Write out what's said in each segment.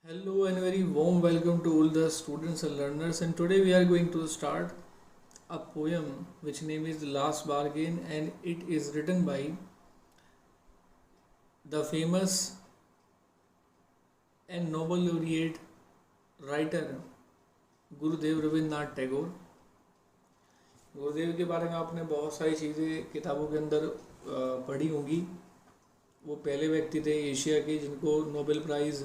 Hello and very warm welcome to all the students and learners, and today we are going to start a poem which name is The Last Bargain, and it is written by the famous and Nobel laureate writer गुरुदेव रविन्द्रनाथ टैगोर। गुरुदेव के बारे में आपने बहुत सारी चीज़ें किताबों के अंदर पढ़ी होंगी। वो पहले व्यक्ति थे एशिया के जिनको नोबेल प्राइज़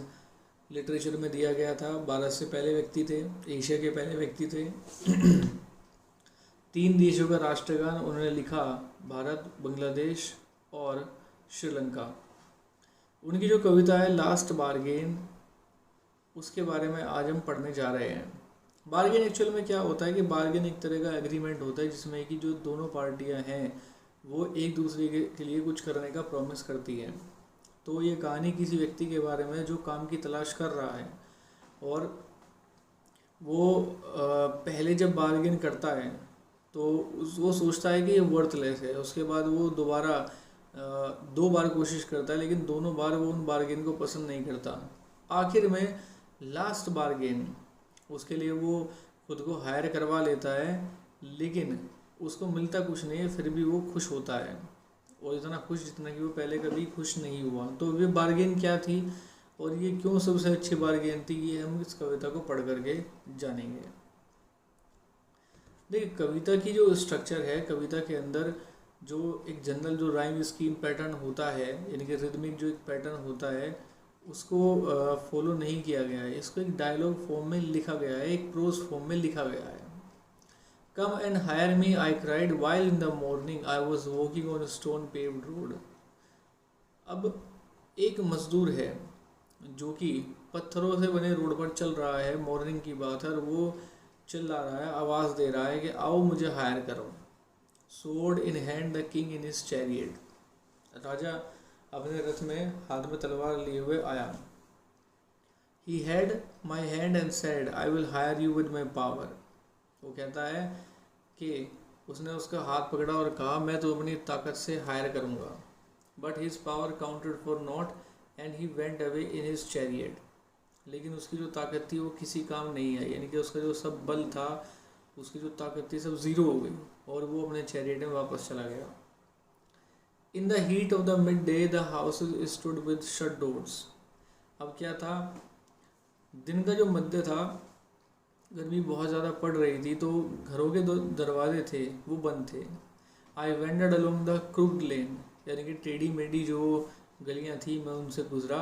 लिटरेचर में दिया गया था। भारत से पहले व्यक्ति थे, एशिया के पहले व्यक्ति थे। 3 देशों का राष्ट्रगान उन्होंने लिखा, भारत, बांग्लादेश और श्रीलंका। उनकी जो कविता है लास्ट बार्गेन, उसके बारे में आज हम पढ़ने जा रहे हैं। बार्गेन एक्चुअल में क्या होता है कि बार्गेन एक तरह का एग्रीमेंट होता है जिसमें कि जो दोनों पार्टियां हैं वो एक दूसरे के लिए कुछ करने का प्रॉमिस करती हैं। तो ये कहानी किसी व्यक्ति के बारे में जो काम की तलाश कर रहा है और वो पहले जब बार्गेन करता है तो वो सोचता है कि ये वर्थलेस है। उसके बाद वो दोबारा 2 बार कोशिश करता है, लेकिन दोनों बार वो उन बार्गेन को पसंद नहीं करता। आखिर में लास्ट बार्गेन उसके लिए वो खुद को हायर करवा लेता है, लेकिन उसको मिलता कुछ नहीं है, फिर भी वो खुश होता है और इतना खुश जितना कि वो पहले कभी खुश नहीं हुआ। तो ये बार्गेन क्या थी और ये क्यों सबसे अच्छी बार्गेन थी, ये हम इस कविता को पढ़ करके जानेंगे। देखिए, कविता की जो स्ट्रक्चर है, कविता के अंदर जो एक जनरल जो राइम स्कीम पैटर्न होता है, यानी कि रिदमिक जो एक पैटर्न होता है, उसको फॉलो नहीं किया गया है। इसको एक डायलॉग फॉर्म में लिखा गया है, एक प्रोज फॉर्म में लिखा गया है। Come and hire me, I cried, while in the morning I was walking on a stone paved road. अब एक मजदूर है जो कि पत्थरों से बने रोड पर चल रहा है, मॉर्निंग की बात है, और वो चिल्ला रहा है, आवाज़ दे रहा है कि आओ मुझे हायर करो। Sword in hand, the king in his chariot. राजा अपने रथ में हाथ में तलवार लिए हुए आया। He had my hand and said, I will hire you with my power. वो कहता है कि उसने उसका हाथ पकड़ा और कहा, मैं तो अपनी ताकत से हायर करूँगा। But his power counted for not and he went away in his chariot. लेकिन उसकी जो ताकत थी वो किसी काम नहीं आई, यानी कि उसका जो सब बल था, उसकी जो ताकत थी, सब ज़ीरो हो गई और वो अपने चैरियट में वापस चला गया। In the heat of the mid day the house stood with shut doors. अब क्या था, दिन का जो मध्य था, गर्मी बहुत ज़्यादा पड़ रही थी, तो घरों के 2 दरवाजे थे वो बंद थे। आई वेंडर्ड अलोंग द क्रूड लेन, यानी कि टेढ़ी मेढ़ी जो गलियां थी, मैं उनसे गुजरा।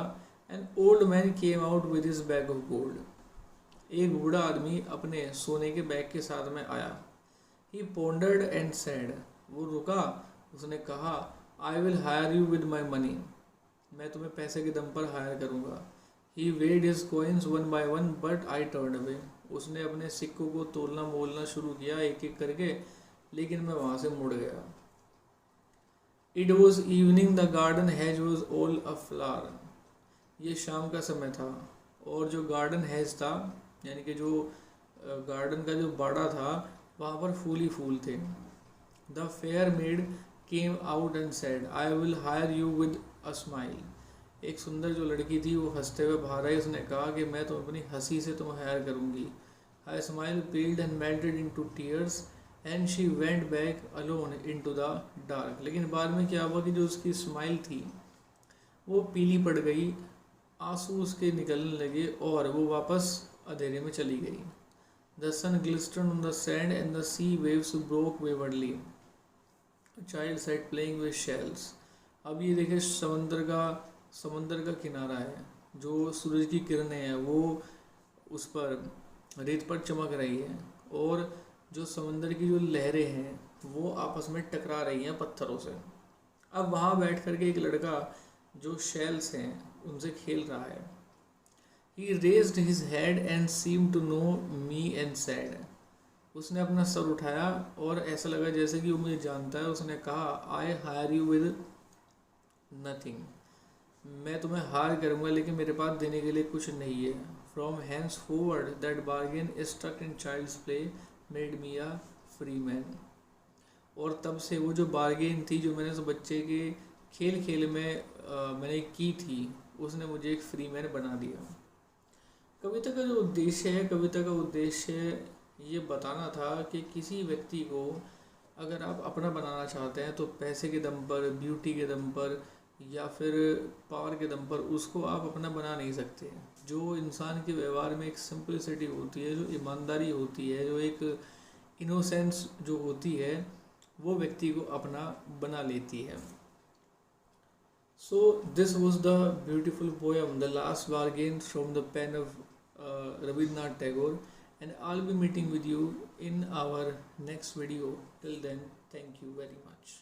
An old man came out with his bag of gold. एक बूढ़ा आदमी अपने सोने के बैग के साथ में आया। ही पोंडर्ड एंड सैड, वो रुका, उसने कहा, I will hire you with my money, मैं तुम्हें पैसे के दम पर हायर करूँगा। He weighed his coins 1 by 1 but I turn away. उसने अपने सिक्कों को तोलना मोलना शुरू किया एक एक करके, लेकिन मैं वहाँ से मुड़ गया। It was evening, the garden has was all a flower. ये शाम का समय था और जो गार्डन हैज था, यानी कि जो गार्डन का जो बाड़ा था, वहाँ पर फूल ही फूल थे। The fair made came out and said, I will hire you with a smile. एक सुंदर जो लड़की थी वो हंसते हुए बाहर आई। उसने कहा कि मैं तो अपनी हंसी से तुम्हें हायर करूँगी। आई smile पेल्ड and melted into tears and she went back alone into the dark. लेकिन बाद में क्या हुआ कि जो उसकी स्माइल थी वो पीली पड़ गई, आंसू उसके निकलने लगे और वो वापस अंधेरे में चली गई। The sun glistered on the sand and the sea waves broke waverly. Child sat playing with shells. अब ये देखिए, समंदर का किनारा है, जो सूरज की किरणें हैं वो उस पर रेत पर चमक रही है और जो समंदर की जो लहरें हैं वो आपस में टकरा रही हैं पत्थरों से। अब वहाँ बैठ कर के एक लड़का जो शेल्स हैं उनसे खेल रहा है। He raised his head and seem to know me and said. उसने अपना सर उठाया और ऐसा लगा जैसे कि वो मुझे जानता है। उसने कहा, I hire you with nothing, मैं तुम्हें हार करूँगा लेकिन मेरे पास देने के लिए कुछ नहीं है। From hence forward that bargain struck in child's play made me a free man. और तब से वो जो बार्गेन थी जो मैंने उस बच्चे के खेल खेल में मैंने की थी, उसने मुझे एक फ्री मैन बना दिया। कविता का जो उद्देश्य है, कविता का उद्देश्य ये बताना था कि किसी व्यक्ति को अगर आप अपना बनाना चाहते हैं तो पैसे के दम पर, ब्यूटी के दम पर या फिर पावर के दम पर उसको आप अपना बना नहीं सकते। जो इंसान के व्यवहार में एक सिंपलिसिटी होती है, जो ईमानदारी होती है, जो एक इनोसेंस जो होती है, वो व्यक्ति को अपना बना लेती है। So this was the beautiful poem, The Last Bargain, from the pen of Rabindranath Tagore, and I'll be meeting with you in our next video. Till then, thank you very much.